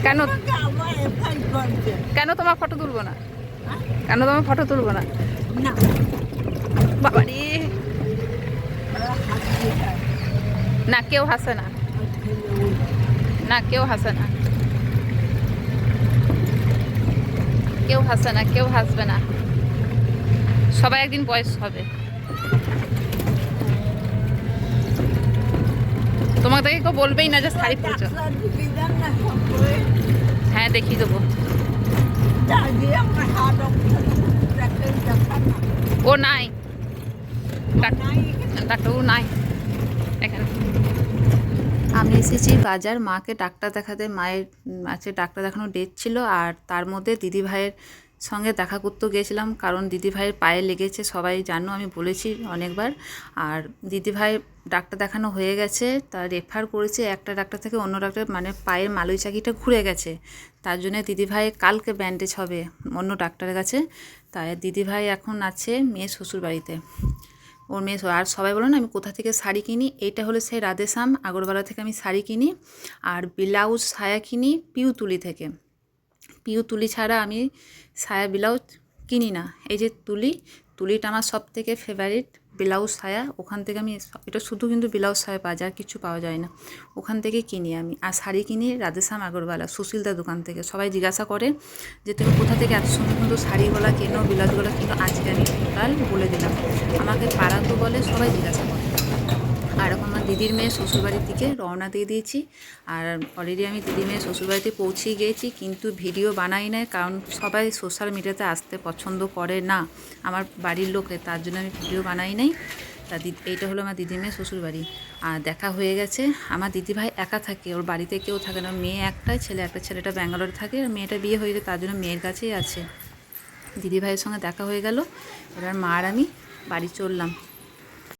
কেন কেন তোমার ফটো তুলবো না? কেন তোমার ফটো তুলবো না? বাবারে, না কেউ হাসে না, না কেউ হাসে না, কেউ হাসে না, কেউ হাসবে না, সবাই একদিন বয়স হবে। তোমাকে কেউ বলবেই না যে শাড়ি পরেছো। হ্যাঁ দেখিয়ে দেবো। ও নাই, ডাক্তারবাবু নাই এখানে। আমি এসেছি বাজার মাকে ডাক্তার দেখাতে। মায়ের আজকে ডাক্তার দেখানোর ডেট ছিল, আর তার মধ্যে দিদিভাইয়ের সঙ্গে দেখা করতে গিয়েছিলাম, কারণ দিদিভাইয়ের পায়ে লেগেছে, সবাই জানো, আমি বলেছি অনেকবার। আর দিদিভাই ডাক্তার দেখানো হয়ে গেছে, তার রেফার করেছে একটা ডাক্তার থেকে অন্য ডাক্তার, মানে পায়ের মালুই চাকিটা ঘুরে গেছে, তার জন্য দিদিভাই কালকে ব্যান্ডেজ হবে অন্য ডাক্তারের কাছে। তাই দিদিভাই এখন আছে মেয়ে শ্বশুর বাড়িতে, ওর মেয়ে। আর সবাই বলো না আমি কোথা থেকে শাড়ি কিনি, এইটা হলো সেই রাধেশ্যাম আগরবালা থেকে আমি শাড়ি কিনি, আর ব্লাউজ সায়া কিনি পিউতুলি থেকে। পিউতুলি ছাড়া আমি সায়া ব্লাউজ কিনি না। এই যে তুলিটা আমার সব থেকে ফেভারিট। ব্লাউজ সায়া ওখান থেকে আমি, এটা শুধু কিন্তু ব্লাউজ সায়া পাওয়া যায়, আর কিছু পাওয়া যায় না, ওখান থেকে কিনি আমি। আর শাড়ি কিনি রাধেশ্যাম আগরবালা সুশীলদার দোকান থেকে। সবাই জিজ্ঞাসা করে যে তুমি কোথা থেকে এত সুন্দর সুন্দর শাড়িগুলো কেনো, ব্লাউজগুলো কেনো, আজকে আমি টোটাল বলে দিলাম। আমাকে পাড়া তো বলে, সবাই জিজ্ঞাসা করে। আর এখন আমার দিদির মেয়ে শ্বশুরবাড়ির দিকে রওনা দিয়ে দিয়েছি, আর অলরেডি আমি দিদির মেয়ে শ্বশুরবাড়িতে পৌঁছেই গিয়েছি, কিন্তু ভিডিও বানাই না, কারণ সবাই সোশ্যাল মিডিয়াতে আসতে পছন্দ করে না আমার বাড়ির লোকে, তার জন্য আমি ভিডিও বানাই নাই। তা এইটা হলো আমার দিদির মেয়ে শ্বশুরবাড়ি। আর দেখা হয়ে গেছে। আমার দিদিভাই একা থাকে, ওর বাড়িতে কেউ থাকে না, মেয়ে একটাই, ছেলে একটা। ছেলেটা ব্যাঙ্গালোরে থাকে, আর মেয়েটা বিয়ে হয়ে যায়, তার জন্য মেয়ের কাছেই আছে। দিদিভাইয়ের সঙ্গে দেখা হয়ে গেল, এবার মা আর আমি বাড়ি চললাম।